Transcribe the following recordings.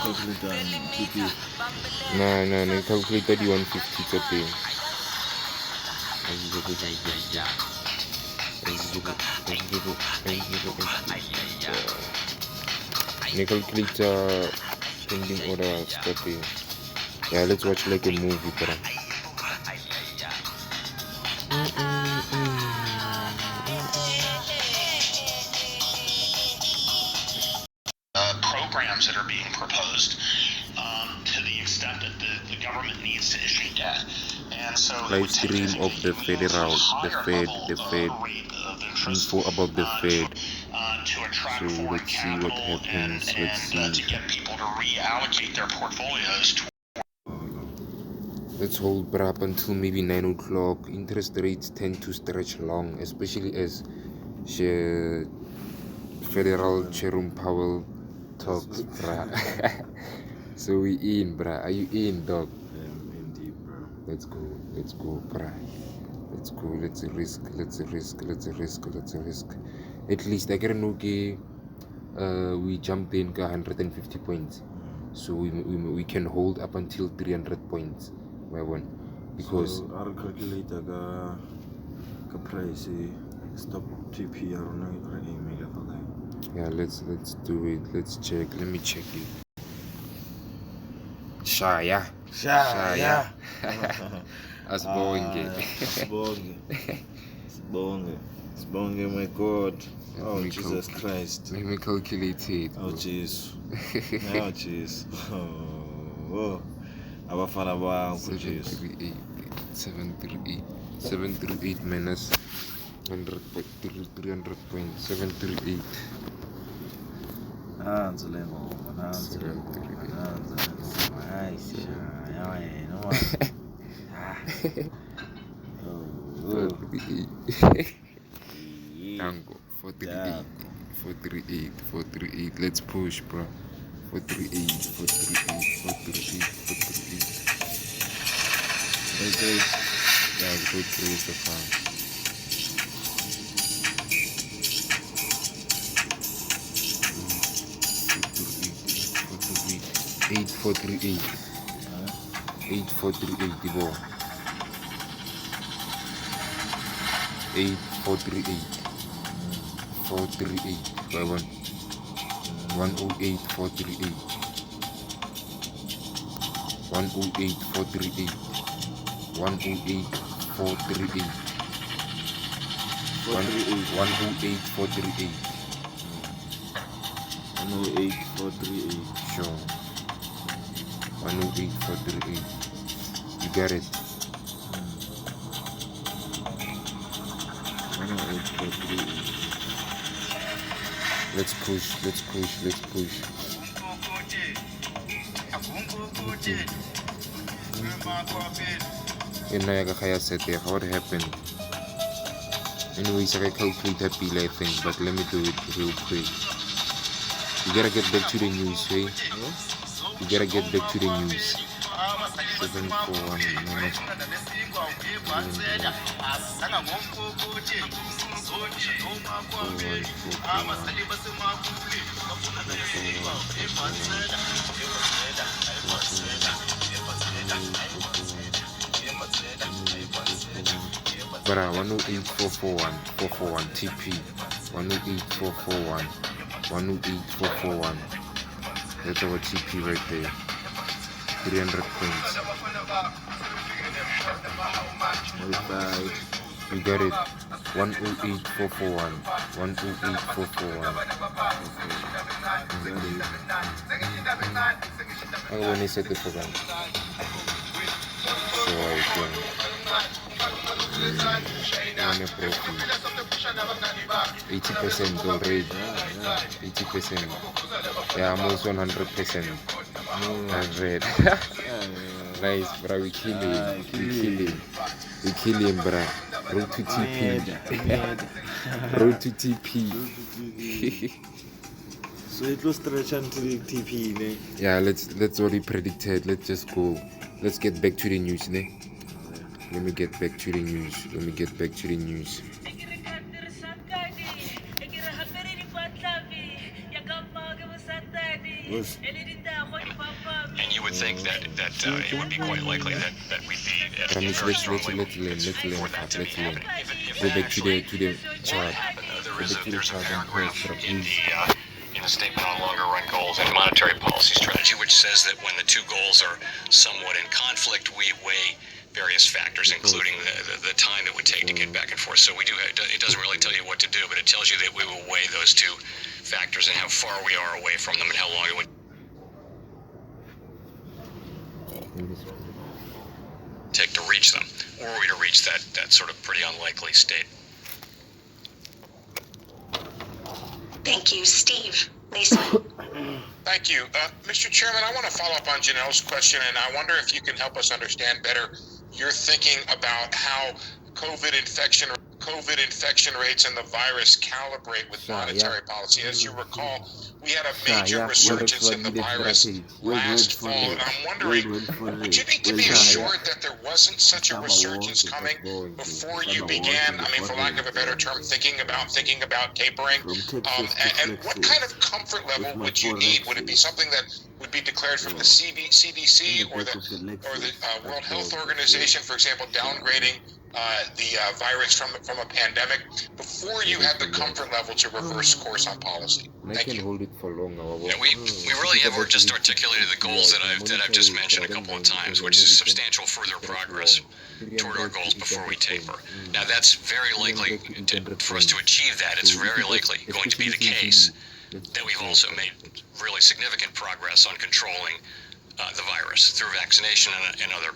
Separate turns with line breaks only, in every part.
calculate TP.
Nah, calculate 3150 today. Calculate pending order today. Yeah, let's watch like a movie, bro.
Programs that are being proposed to the extent that the government needs to issue debt. And so
live stream of the Fed, info about the Fed.
to attract
So
foreign
let's see what
capital
happens. Let's see.
to get people to reallocate their portfolios to.
Let's hold bruh up until maybe 9 o'clock. Interest rates tend to stretch long, especially as Federal Jerome Powell talks, bruh. So we in, bruh. Are you in, dog?
I'm in deep, bro.
Let's go, bruh. Let's go. Let's risk. At least I can okay. We jumped in 150 points, so we can hold up until 300 points. Because
so our calculator ka price stop TP
yeah, let's do it. Let's check. Let me check it. Shaya. Asbonge.
Sibonge, my God. Oh, Jesus Christ.
Let me calculate it.
Oh, jeez. Oh, abafana bangu, jeez.
738 minus 300 points. 738.
Nanzi le ngoma. Hayi, yena
Tango 438. Let's push, bro. 438.
Okay.
Yeah, go through so far. 8438. 8438, the ball. 8438. 438. By 108 438. 108 438. 108 438. 108 438.
108 438.
Sure. 108 438. You got it.
108 438.
Let's push. What happened? Anyways, I can calculate that bill, I think, but let me do it real quick. You gotta get back to the news, hey? You gotta get back to the news. 741 minus 108,441 TP. 108,441. 108,441. That's our TP right there. 300 points. You got it. 108,441. 108,441. I'm going to set the program. So I can. On a profit. 80% already. 80%. Yeah, almost 100%. 100. Nice, bro. We kill him, bro. Road to TP. Road to TP.
So it will stretch until TP, ne?
Yeah, let's already predicted. Let's just go. Let's get back to the news, ne? Let me get back to the news.
Yes.
And you would think that it would be quite likely that we'd be at
Ramesh,
very
let's
strong
learn,
for that to be
let's learn.
happening. If
Go
that
back
actually
to the
won't
chart.
happen, though,
Go back to the
there's a
chart and
paragraph
post,
in
please.
the statement on longer run goals and monetary policy strategy, which says that when the two goals are somewhat in conflict, we weigh various factors, including the time it would take to get back and forth. So we do. It doesn't really tell you what to do, but it tells you that we will weigh those two factors and how far we are away from them and how long it would take to reach them, or are we to reach that sort of pretty unlikely state.
Thank you, Steve. Lisa.
Thank you. Mr. Chairman, I want to follow up on Janelle's question, and I wonder if you can help us understand better your thinking about how COVID infection rates and the virus calibrate with monetary policy. As you recall, we had a major resurgence in the virus last fall, and I'm wondering, would you need to be assured that there wasn't such a resurgence coming before you began, I mean, for lack of a better term, thinking about tapering? And what kind of comfort level would you need? Would it be something that would be declared from the CDC or the World Health Organization, for example, downgrading the virus from a pandemic before you had the comfort level to reverse course on policy?
I
Thank
can
you.
hold it for long.
Yeah, we really have just articulated the goals that I've just mentioned a couple of times, which is substantial further progress toward our goals before we taper. Now, that's very likely for us to achieve that. It's very likely going to be the case that we've also made really significant progress on controlling the virus through vaccination and other.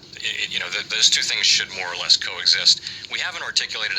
Those two things should more or less coexist. We haven't articulated